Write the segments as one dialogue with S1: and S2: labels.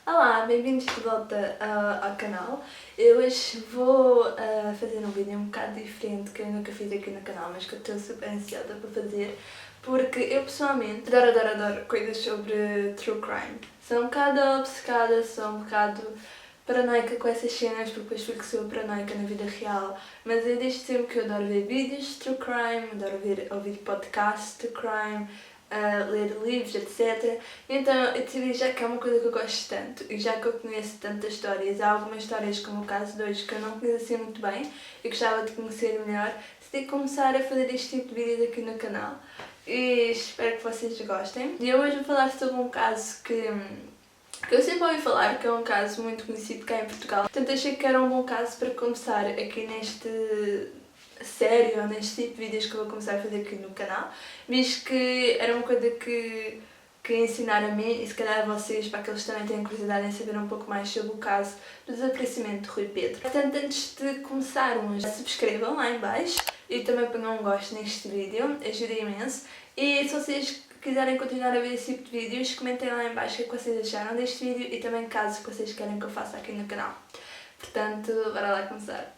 S1: Olá, bem-vindos de volta ao canal. Eu hoje vou fazer um vídeo um bocado diferente que eu nunca fiz aqui no canal, mas que eu estou super ansiosa para fazer, porque eu pessoalmente adoro coisas sobre true crime. Sou um bocado obcecada, sou um bocado paranoica com essas cenas, porque depois fico super paranoica na vida real, mas eu desde sempre que eu adoro ver vídeos de true crime, adoro ouvir podcasts de true crime, ler livros, etc. Então eu decidi, já que é uma coisa que eu gosto tanto e já que eu conheço tantas histórias, há algumas histórias como o caso de hoje que eu não conheço assim muito bem e gostava de conhecer melhor, decidi começar a fazer este tipo de vídeos aqui no canal e espero que vocês gostem. E eu hoje vou falar sobre um caso que eu sempre ouvi falar, que é um caso muito conhecido cá em Portugal. Portanto achei que era um bom caso para começar aqui neste série ou neste tipo de vídeos que eu vou começar a fazer aqui no canal, visto que era uma coisa que ensinar a mim e se calhar a vocês, para que eles também tenham curiosidade em saber um pouco mais sobre o caso do desaparecimento de Rui Pedro. Portanto, antes de começarmos, subscrevam lá em baixo e também ponham um gosto neste vídeo, ajuda imenso. E se vocês quiserem continuar a ver esse tipo de vídeos, comentem lá em baixo o que vocês acharam deste vídeo e também casos que vocês querem que eu faça aqui no canal. Portanto, bora lá começar.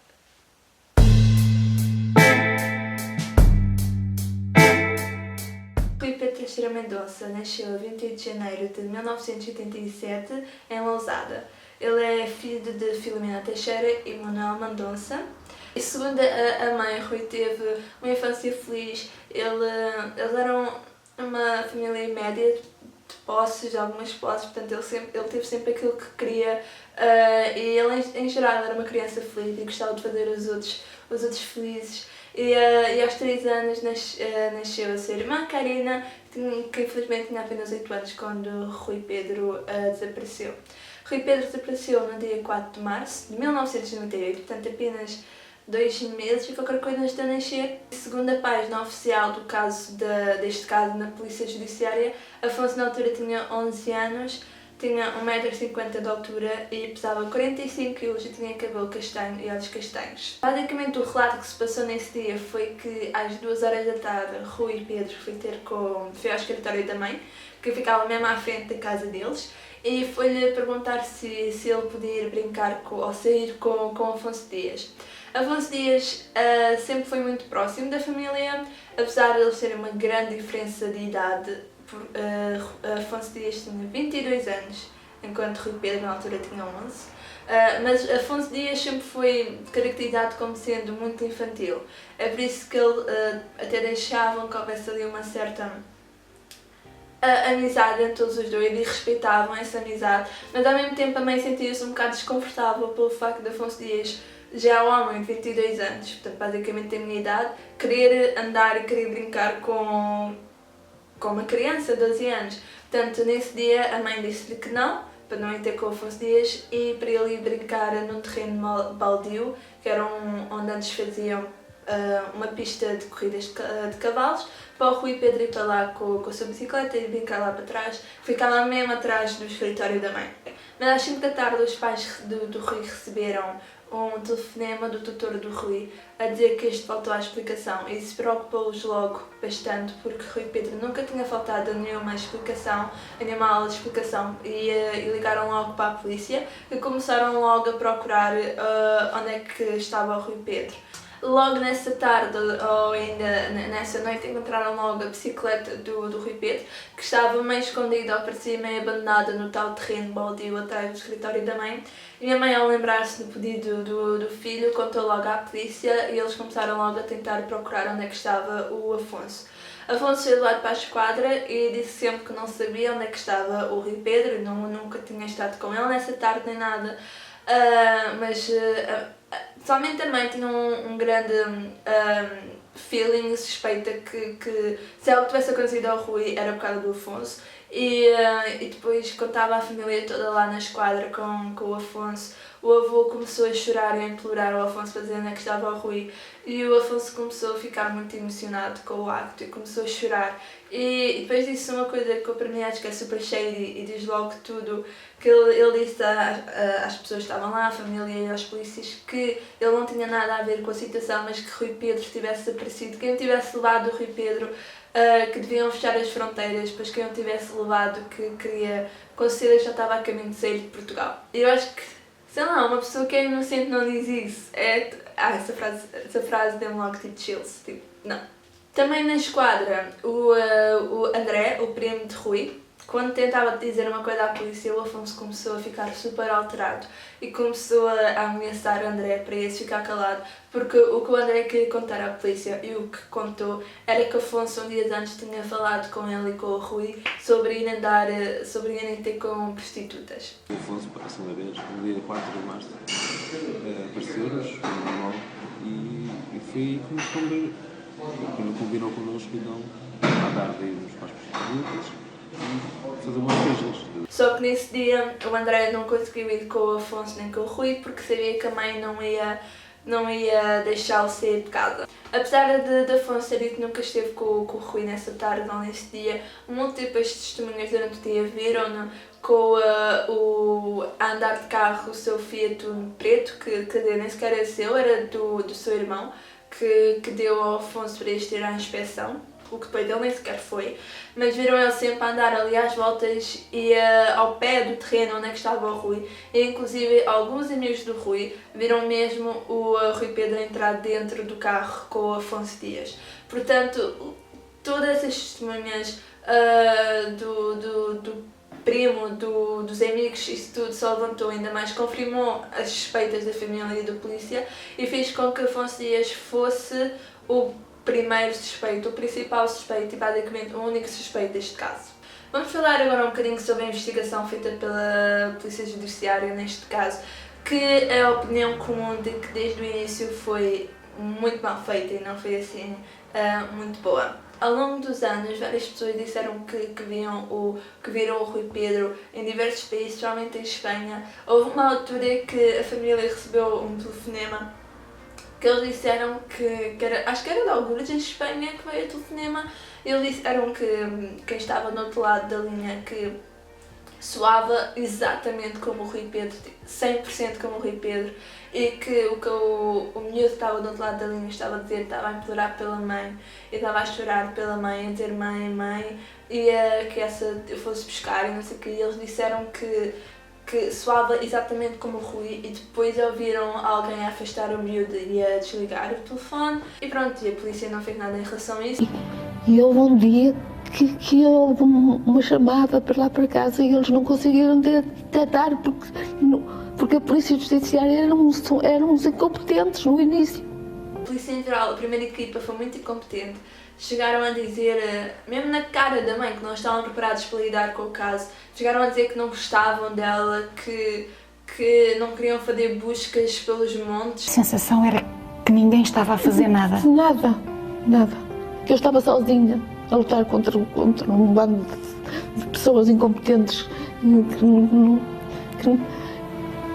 S1: Rui Pedro Teixeira Mendonça nasceu a 28 de janeiro de 1987 em Lousada. Ele é filho de Filomena Teixeira e Manuel Mendonça. E segundo a mãe, Rui teve uma infância feliz. Eles eram uma família média de posses, de algumas posses, portanto ele teve sempre aquilo que queria e ele em geral era uma criança feliz e gostava de fazer os outros felizes. E aos 3 anos nasceu a sua irmã Karina, que infelizmente tinha apenas 8 anos quando Rui Pedro desapareceu. Rui Pedro desapareceu no dia 4 de março de 1998, portanto apenas 2 meses e qualquer coisa antes de nascer. Segundo a página oficial deste caso na Polícia Judiciária, Afonso na altura tinha 11 anos, tinha 1,50 m de altura e pesava 45 kg e tinha cabelo castanho e olhos castanhos. Basicamente o relato que se passou nesse dia foi que às 2 horas da tarde Rui Pedro foi ao escritório da mãe, que ficava mesmo à frente da casa deles, e foi-lhe perguntar se ele podia ir brincar ou sair com Afonso Dias. Afonso Dias sempre foi muito próximo da família, apesar de eles terem uma grande diferença de idade. Afonso Dias tinha 22 anos, enquanto Rui Pedro na altura tinha 11. Mas Afonso Dias sempre foi caracterizado como sendo muito infantil. É por isso que ele até deixavam que houvesse ali uma certa amizade entre todos os dois e respeitavam essa amizade, mas ao mesmo tempo a mãe sentia-se um bocado desconfortável pelo facto de Afonso Dias, já um homem de 22 anos, portanto basicamente a minha idade, querer andar e querer brincar com uma criança de 12 anos. Portanto, nesse dia a mãe disse-lhe que não, para não ir ter com o Afonso Dias e para ele ir brincar num terreno baldio, que era onde antes faziam uma pista de corridas de cavalos, para o Rui Pedro ir para lá com a sua bicicleta e brincar lá para trás, ficava mesmo atrás do escritório da mãe. Mas às 5 da tarde os pais do Rui receberam um telefonema do tutor do Rui a dizer que este faltou à explicação e isso preocupou-os logo bastante, porque Rui Pedro nunca tinha faltado a nenhuma explicação, a nenhuma aula de explicação e ligaram logo para a polícia e começaram logo a procurar onde é que estava o Rui Pedro. Logo nessa tarde, ou ainda nessa noite, encontraram logo a bicicleta do Rui Pedro, que estava meio escondida, ou parecia meio abandonada no tal terreno baldio atrás do escritório da mãe. E a mãe, ao lembrar-se do pedido do filho, contou logo à polícia e eles começaram logo a tentar procurar onde é que estava o Afonso. Afonso foi levado para a esquadra e disse sempre que não sabia onde é que estava o Rui Pedro e nunca tinha estado com ele nessa tarde nem nada, mas somente a mãe tinha um grande feeling, suspeita que se algo tivesse acontecido ao Rui era por causa do Afonso e depois contava a família toda lá na esquadra com o Afonso. O avô começou a chorar e a implorar ao Afonso para dizer onde é que estava o Rui e o Afonso começou a ficar muito emocionado com o acto e começou a chorar. E depois disse uma coisa que eu para mim acho que é super shady e diz logo tudo, que ele disse às pessoas que estavam lá, à família e aos polícias, que ele não tinha nada a ver com a situação, mas que Rui Pedro tivesse aparecido, quem tivesse levado o Rui Pedro, que deviam fechar as fronteiras, pois quem o tivesse levado que queria quando Cecília já estava a caminho de sair de Portugal. E eu acho que, sei lá, uma pessoa que é inocente não diz isso. Essa frase deu-me logo tipo chills, tipo, não. Também na esquadra, o André, o primo de Rui, quando tentava dizer uma coisa à polícia, o Afonso começou a ficar super alterado e começou a ameaçar o André para esse ficar calado, porque o que o André queria contar à polícia e o que contou era que Afonso um dia antes tinha falado com ele e com o Rui sobre irem ter com prostitutas.
S2: O Afonso, pela segunda vez, no dia 4 de março, apareceu-nos, foi normal, e foi aí que nos combinou connosco, então, à tarde irmos para as prostitutas e fazer umas coisas.
S1: Só que nesse dia o André não conseguiu ir com o Afonso nem com o Rui porque sabia que a mãe não ia deixá-lo sair de casa. Apesar de Afonso ter dito que nunca esteve com o Rui nessa tarde ou nesse dia, múltiplas testemunhas durante o dia viram-no a andar de carro o seu Fiat Uno preto, que nem sequer era seu, era do seu irmão, que deu ao Afonso para este ir à inspeção, o que depois ele nem sequer foi, mas viram ele sempre a andar ali às voltas e ao pé do terreno onde é que estava o Rui, e inclusive alguns amigos do Rui viram mesmo o Rui Pedro entrar dentro do carro com o Afonso Dias. Portanto, todas as testemunhas do primo, dos amigos, isso tudo só levantou ainda mais, confirmou as suspeitas da família e da polícia e fez com que Afonso Dias fosse o primeiro suspeito, o principal suspeito e basicamente o único suspeito deste caso. Vamos falar agora um bocadinho sobre a investigação feita pela Polícia Judiciária neste caso, que é a opinião comum de que desde o início foi muito mal feita e não foi assim muito boa. Ao longo dos anos, várias pessoas disseram que viram o Rui Pedro em diversos países, especialmente em Espanha. Houve uma altura que a família recebeu um telefonema que eles disseram que era, acho que era de algures em Espanha que veio o telefonema, e eles disseram que quem estava do outro lado da linha que soava exatamente como o Rui Pedro, 100% como o Rui Pedro, e que o miúdo que estava do outro lado da linha estava a dizer, estava a implorar pela mãe, e estava a chorar pela mãe, a dizer mãe, mãe, e que essa fosse buscar e não sei o que, e eles disseram que soava exatamente como o Rui, e depois ouviram alguém a afastar o miúdo e a desligar o telefone, e pronto, e a polícia não fez nada em relação a isso.
S3: E houve um dia que houve uma chamada para lá para casa e eles não conseguiram detectar porque a polícia judiciária eram uns incompetentes no início.
S1: A polícia em geral, a primeira equipa foi muito incompetente. Chegaram a dizer, mesmo na cara da mãe, que não estavam preparados para lidar com o caso, chegaram a dizer que não gostavam dela, que não queriam fazer buscas pelos montes.
S4: A sensação era que ninguém estava a fazer nada.
S3: Nada. Que eu estava sozinha a lutar contra um bando de pessoas incompetentes.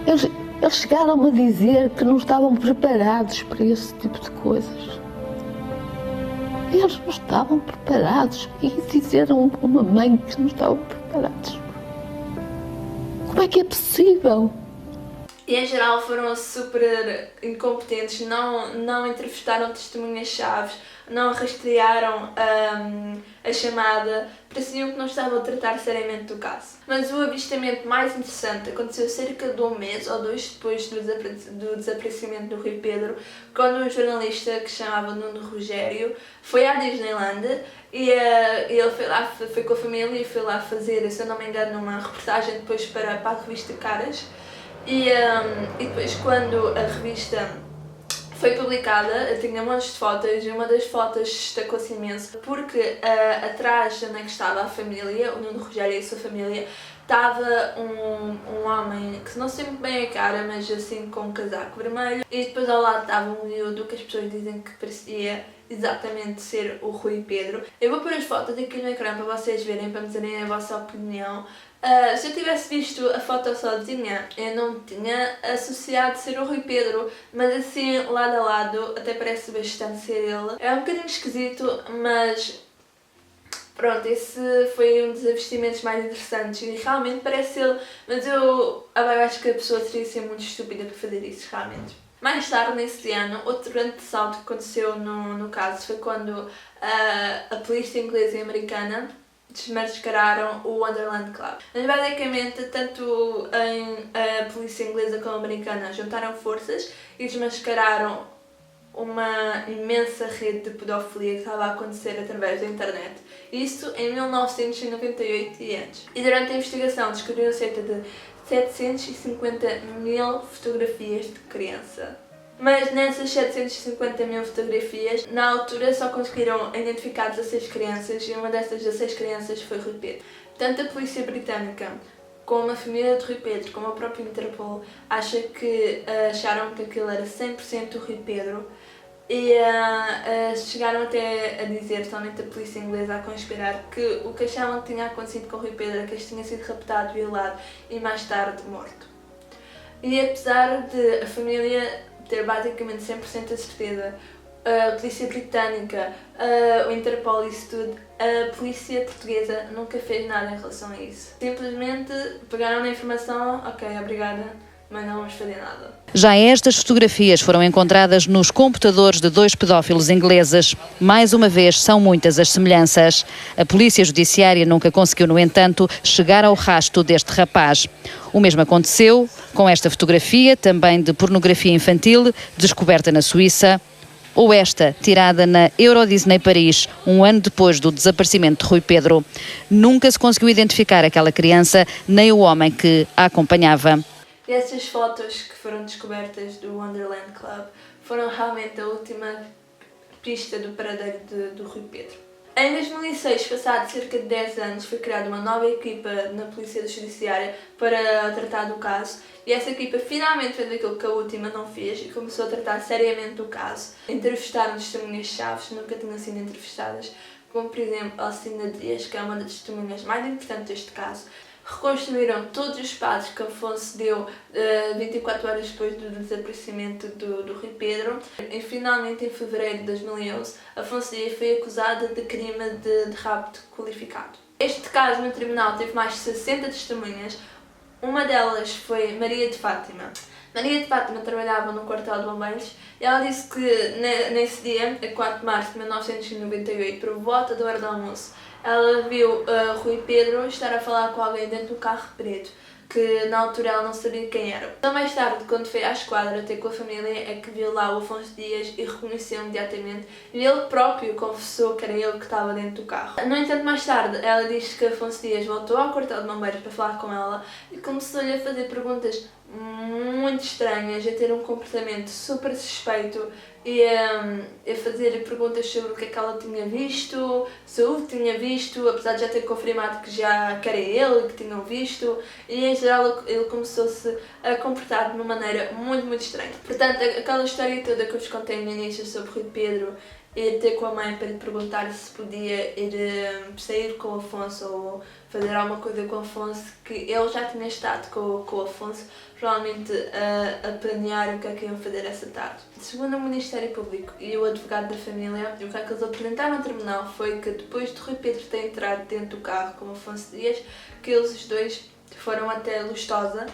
S3: Eles chegaram a dizer que não estavam preparados para esse tipo de coisas. Eles não estavam preparados e disseram a uma mãe que não estavam preparados. Como é que é possível?
S1: E em geral foram super incompetentes, não entrevistaram testemunhas-chave, não rastrearam a chamada, pareciam que não estavam a tratar seriamente do caso. Mas o avistamento mais interessante aconteceu cerca de um mês ou dois depois do desaparecimento do Rui Pedro, quando um jornalista que se chamava Nuno Rogério foi à Disneyland e ele foi com a família e foi lá fazer, se eu não me engano, uma reportagem depois para a revista Caras. E depois, quando a revista foi publicada, tinha montes de fotos e uma das fotos destacou-se imenso porque atrás de onde é que estava a família, o Nuno Rogério e a sua família, estava um homem que não sei muito bem a cara, mas assim com um casaco vermelho, e depois ao lado estava um miúdo que as pessoas dizem que parecia exatamente ser o Rui Pedro. Eu vou pôr as fotos aqui no ecrã para vocês verem, para me dizerem a vossa opinião. Se eu tivesse visto a foto sozinha, eu não tinha associado ser o Rui Pedro, mas assim, lado a lado, até parece bastante ser ele. É um bocadinho esquisito, mas pronto, esse foi um dos avistamentos mais interessantes e realmente parece ele, mas eu acho que a pessoa teria sido muito estúpida para fazer isso, realmente. Mais tarde, nesse ano, outro grande salto que aconteceu no caso foi quando a polícia inglesa e americana desmascararam o Wonderland Club. Mas basicamente, tanto a polícia inglesa como a americana juntaram forças e desmascararam uma imensa rede de pedofilia que estava a acontecer através da internet. Isso em 1998 e antes. E durante a investigação descobriram cerca de 750 mil fotografias de criança. Mas nessas 750 mil fotografias, na altura só conseguiram identificar 16 crianças e uma dessas 16 crianças foi Rui Pedro. Tanto a polícia britânica como a família de Rui Pedro, como a própria Interpol, acharam que aquilo era 100% o Rui Pedro e chegaram até a dizer, somente a polícia inglesa, a conspirar, que o que achavam que tinha acontecido com o Rui Pedro é que este tinha sido raptado, violado e mais tarde morto. E apesar de a família ter basicamente 100% a certeza, a polícia britânica, o Interpol e isso tudo, a polícia portuguesa nunca fez nada em relação a isso. Simplesmente pegaram na informação, ok, obrigada, mas não vamos fazer nada.
S5: Já estas fotografias foram encontradas nos computadores de 2 pedófilos ingleses. Mais uma vez, são muitas as semelhanças. A polícia judiciária nunca conseguiu, no entanto, chegar ao rastro deste rapaz. O mesmo aconteceu com esta fotografia, também de pornografia infantil, descoberta na Suíça, ou esta, tirada na Euro Disney Paris, um ano depois do desaparecimento de Rui Pedro. Nunca se conseguiu identificar aquela criança, nem o homem que a acompanhava.
S1: E essas fotos que foram descobertas do Wonderland Club foram realmente a última pista do paradeiro do Rui Pedro. Em 2006, passado cerca de 10 anos, foi criada uma nova equipa na Polícia Judiciária para tratar do caso e essa equipa finalmente fez aquilo que a última não fez e começou a tratar seriamente do caso. Entrevistaram testemunhas-chave que nunca tinham sido entrevistadas, como por exemplo Alcina Dias, que é uma das testemunhas mais importantes deste caso. Reconstruíram todos os passos que Afonso deu 24 horas depois do desaparecimento do Rui Pedro. E finalmente, em fevereiro de 2011, Afonso Dias foi acusado de crime de rapto qualificado. Este caso no tribunal teve mais de 60 testemunhas. Uma delas foi Maria de Fátima. Maria de Fátima trabalhava no quartel de bombeiros e ela disse que nesse dia, a 4 de março de 1998, por volta da hora do almoço, ela viu Rui Pedro estar a falar com alguém dentro do carro preto, que na altura ela não sabia quem era. Só mais tarde, quando foi à esquadra ter com a família, é que viu lá o Afonso Dias e reconheceu imediatamente. E ele próprio confessou que era ele que estava dentro do carro. No entanto, mais tarde, ela disse que Afonso Dias voltou ao quartel de bombeiros para falar com ela e começou-lhe a fazer perguntas muito estranhas, a ter um comportamento super suspeito e a fazer-lhe perguntas sobre o que é que ela tinha visto, se eu tinha visto, apesar de já ter confirmado que era ele que tinham visto, e em geral ele começou-se a comportar de uma maneira muito estranha. Portanto, aquela história toda que eu vos contei no início sobre Rui Pedro, ir ter com a mãe para lhe perguntar se podia ir sair com o Afonso ou fazer alguma coisa com o Afonso, que ele já tinha estado com o Afonso, provavelmente a planear o que é que iam fazer essa tarde. Segundo o Ministério Público e o advogado da família, o que é que eles apresentaram ao tribunal foi que depois de Rui Pedro ter entrado dentro do carro com o Afonso Dias, que eles os dois foram até Lustosa,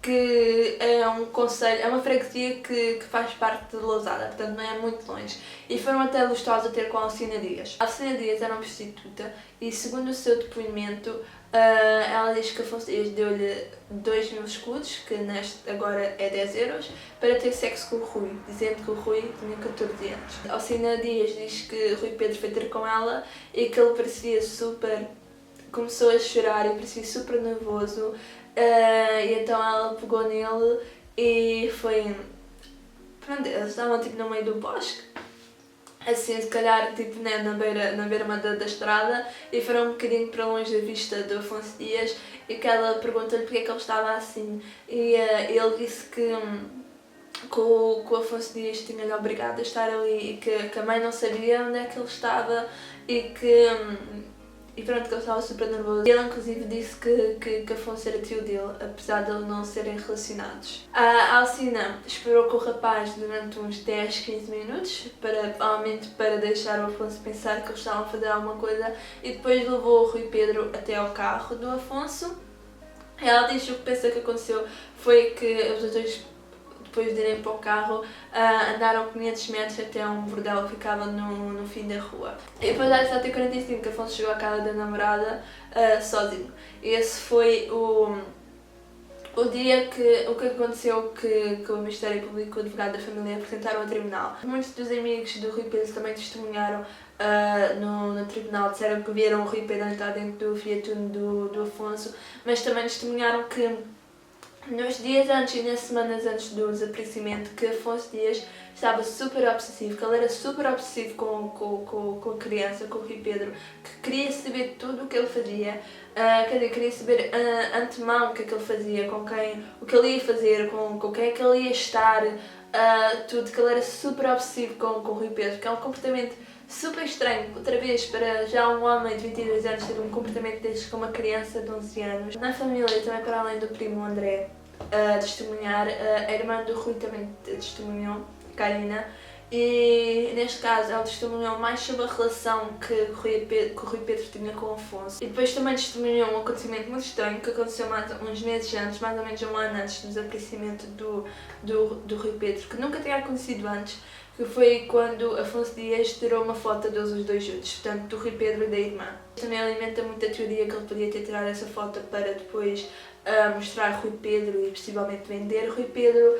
S1: que é um concelho, é uma freguesia que faz parte de Lousada, portanto não é muito longe. E foram até Lustosa ter com a Alcina Dias. A Alcina Dias era uma prostituta e, segundo o seu depoimento, ela diz que Afonso Dias deu-lhe 2.000 escudos, que agora é 10 euros, para ter sexo com o Rui, dizendo que o Rui tinha 14 anos. A Alcina Dias diz que Rui Pedro foi ter com ela e que ele parecia começou a chorar e parecia super nervoso. E então ela pegou nele e foi... Pronto, eles estavam no meio do bosque, assim se calhar na beira da estrada, e foram um bocadinho para longe da vista do Afonso Dias e que ela perguntou-lhe porque é que ele estava assim e ele disse que o Afonso Dias tinha-lhe obrigado a estar ali e que a mãe não sabia onde é que ele estava e que... E pronto, que ele estava super nervoso. Ele inclusive disse que Afonso era tio dele, apesar de eles não serem relacionados. A Alcina esperou com o rapaz durante uns 10, 15 minutos, provavelmente para deixar o Afonso pensar que eles estavam a fazer alguma coisa, e depois levou o Rui Pedro até ao carro do Afonso. Ela diz que o que pensa que aconteceu foi que os dois, depois de irem para o carro, andaram 500 metros até um bordel que ficava no fim da rua. E depois às 7h45 Afonso chegou à casa da namorada sozinho. E esse foi o dia que o que aconteceu que o Ministério Público e o advogado da família apresentaram ao tribunal. Muitos dos amigos do Rui Pedro também testemunharam no tribunal, disseram que viram o Rui Pedro entrar dentro do Fiat Uno do Afonso, mas também testemunharam que nos dias antes e nas semanas antes do desaparecimento que Afonso Dias estava super obsessivo, que ele era super obsessivo com a criança, com o Rui Pedro, que queria saber tudo o que ele fazia, quer dizer, queria saber antemão o que é que ele fazia, o que ele ia fazer, com quem é que ele ia estar, tudo, que ele era super obsessivo com o Rui Pedro, que é um comportamento super estranho, outra vez, para já um homem de 22 anos ter um comportamento destes com uma criança de 11 anos. Na família, também para além do primo André testemunhar, a irmã do Rui também testemunhou, Karina, e neste caso ela testemunhou mais sobre a relação que o Rui Pedro tinha com o Afonso. E depois também testemunhou um acontecimento muito estranho que aconteceu uns meses antes, mais ou menos um ano antes do desaparecimento do Rui Pedro, que nunca tinha acontecido antes, que foi quando Afonso Dias tirou uma foto deles os dois juntos, portanto do Rui Pedro e da irmã. Também alimenta muito a teoria que ele podia ter tirado essa foto para depois mostrar Rui Pedro e possivelmente vender Rui Pedro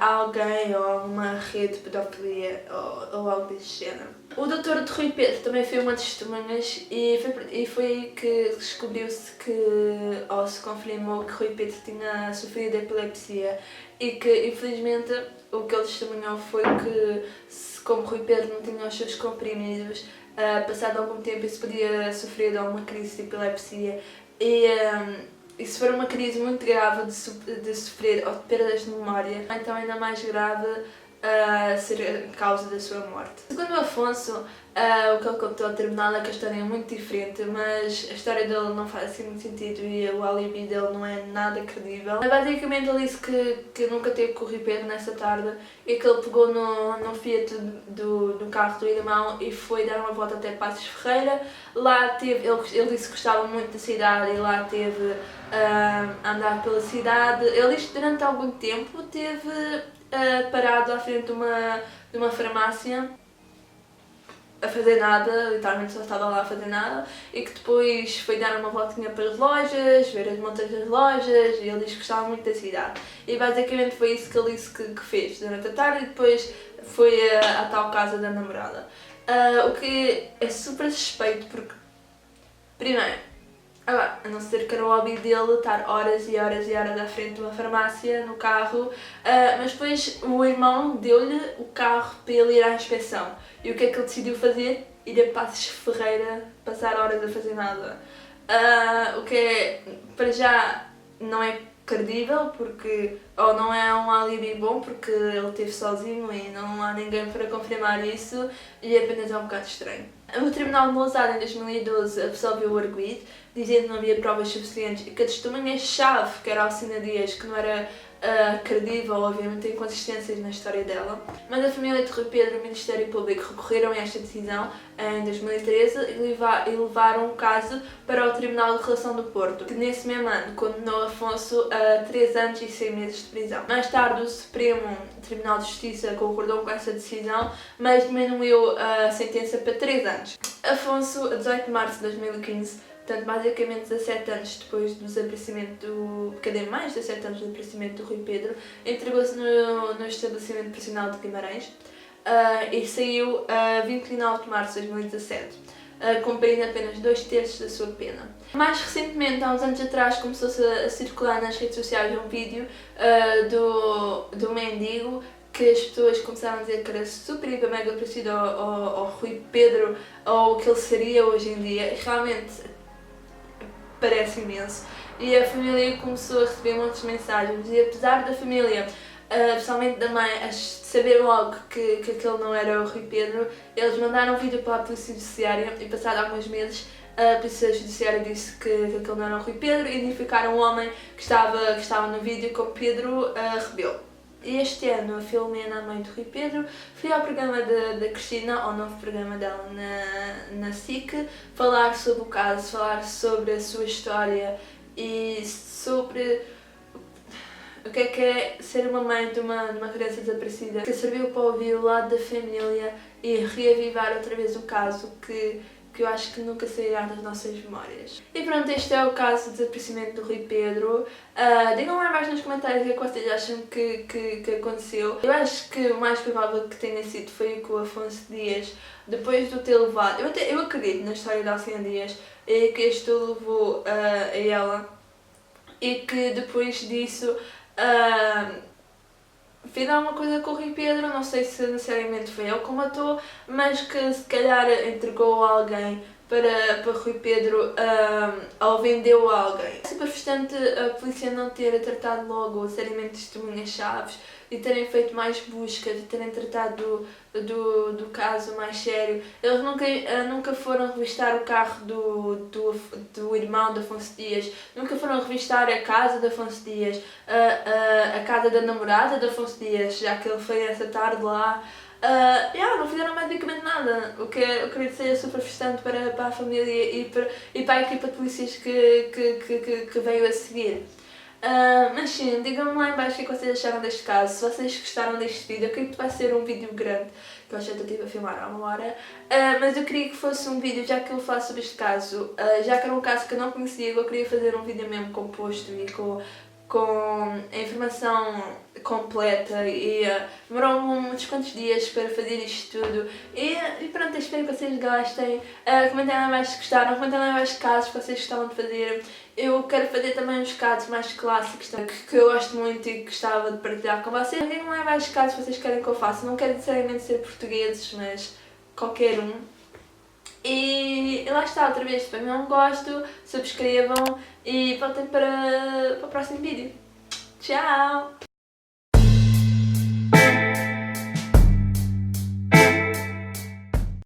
S1: a alguém ou a uma rede de pedofilia ou algo desse género. O doutor de Rui Pedro também foi uma das testemunhas e foi aí que descobriu-se ou se confirmou que Rui Pedro tinha sofrido de epilepsia e que, infelizmente, o que ele testemunhou foi que, como Rui Pedro não tinha os seus comprimidos, passado algum tempo isso podia sofrer de alguma crise de epilepsia e se for uma crise muito grave de sofrer ou de perdas de memória, então ainda mais grave ser a causa da sua morte. Segundo o Afonso, o que ele contou ao tribunal é que a história é muito diferente, mas a história dele não faz assim muito sentido e o alibi dele não é nada credível. Basicamente ele disse que nunca teve com o Rui Pedro nessa tarde e que ele pegou no Fiat do carro do irmão e foi dar uma volta até Passos Ferreira. Lá ele disse que gostava muito da cidade e lá teve a andar pela cidade. Ele disse que durante algum tempo teve parado à frente de uma farmácia a fazer nada, literalmente só estava lá a fazer nada, e que depois foi dar uma voltinha para as lojas, ver as montas das lojas, e ele disse que gostava muito da cidade. E basicamente foi isso que ele disse que fez durante a tarde e depois foi à tal casa da namorada. O que é super suspeito porque, primeiro, a não ser que era o hobby dele estar horas e horas e horas à frente de uma farmácia, no carro, mas depois o irmão deu-lhe o carro para ele ir à inspeção. E o que é que ele decidiu fazer? Ir a Passos Ferreira, passar horas a fazer nada. O que é, para já, não é credível, porque, ou não é um alibi bom, porque ele esteve sozinho e não há ninguém para confirmar isso, e apenas é um bocado estranho. O Tribunal de Lousada, em 2012, absolveu o arguido, dizendo que não havia provas suficientes e que a testemunha-chave, que era a Alcina Dias, que não era credível, obviamente tem inconsistências na história dela. Mas a família de Rui Pedro e o Ministério Público recorreram a esta decisão em 2013 e levaram o caso para o Tribunal de Relação do Porto, que nesse mesmo ano condenou Afonso a 3 anos e 6 meses de prisão. Mais tarde o Supremo Tribunal de Justiça concordou com essa decisão, mas diminuiu a sentença para 3 anos. Afonso, a 18 de março de 2015, portanto, basicamente 17 anos depois do desaparecimento mais de 17 anos do desaparecimento do Rui Pedro, entregou-se no estabelecimento prisional de Guimarães e saiu a 29 de março de 2017, cumprindo apenas 2/3 da sua pena. Mais recentemente, há uns anos atrás, começou-se a circular nas redes sociais um vídeo do mendigo que as pessoas começaram a dizer que era super hiper mega parecido ao Rui Pedro ou o que ele seria hoje em dia. Realmente parece imenso. E a família começou a receber muitas mensagens e apesar da família, especialmente da mãe, saber logo que aquele não era o Rui Pedro, eles mandaram um vídeo para a Polícia Judiciária e passado alguns meses a Polícia Judiciária disse que aquele não era o Rui Pedro e identificaram um homem que estava no vídeo como Pedro Rebelo. E este ano a Filomena, a mãe do Rui Pedro, foi ao programa da Cristina, ao novo programa dela na SIC, falar sobre o caso, falar sobre a sua história e sobre o que é ser uma mãe de uma criança desaparecida, que serviu para ouvir o lado da família e reavivar outra vez o caso que eu acho que nunca sairá das nossas memórias. E pronto, este é o caso do desaparecimento do Rui Pedro. Digam lá mais nos comentários o que é que vocês acham que aconteceu. Eu acho que o mais provável que tenha sido foi o que o Afonso Dias, depois de o ter levado, eu acredito na história da Alcinha Dias, que este o levou a ela e que depois disso fez alguma coisa com o Rui Pedro, não sei se necessariamente foi ele que o matou, mas que se calhar entregou a alguém para Rui Pedro ou vendeu a alguém. É super frustrante a polícia não ter tratado logo seriamente testemunhas-chaves e terem feito mais buscas e terem tratado do caso mais sério. Eles nunca foram revistar o carro do irmão de Afonso Dias, nunca foram revistar a casa de Afonso Dias, a casa da namorada de Afonso Dias, já que ele foi essa tarde lá. Não fizeram basicamente nada, o que eu acredito que seja super frustrante para a família e para a equipa de polícias que veio a seguir. Mas sim, digam-me lá em baixo o que vocês acharam deste caso, se vocês gostaram deste vídeo. Eu acredito que vai ser um vídeo grande, que eu já estive a filmar há uma hora, mas eu queria que fosse um vídeo, já que eu falo sobre este caso, já que era um caso que eu não conhecia, eu queria fazer um vídeo mesmo composto e com a informação completa e demorou-me uns quantos dias para fazer isto tudo e pronto, espero que vocês gostem. Comentem lá mais se gostaram, comentem lá mais casos que vocês gostavam de fazer. Eu quero fazer também uns casos mais clássicos que eu gosto muito e que gostava de partilhar com vocês. Comentem lá mais casos que vocês querem que eu faça, não quero necessariamente ser portugueses, mas qualquer um. E lá está, outra vez, para mim um gosto, subscrevam e voltem para o próximo vídeo. Tchau!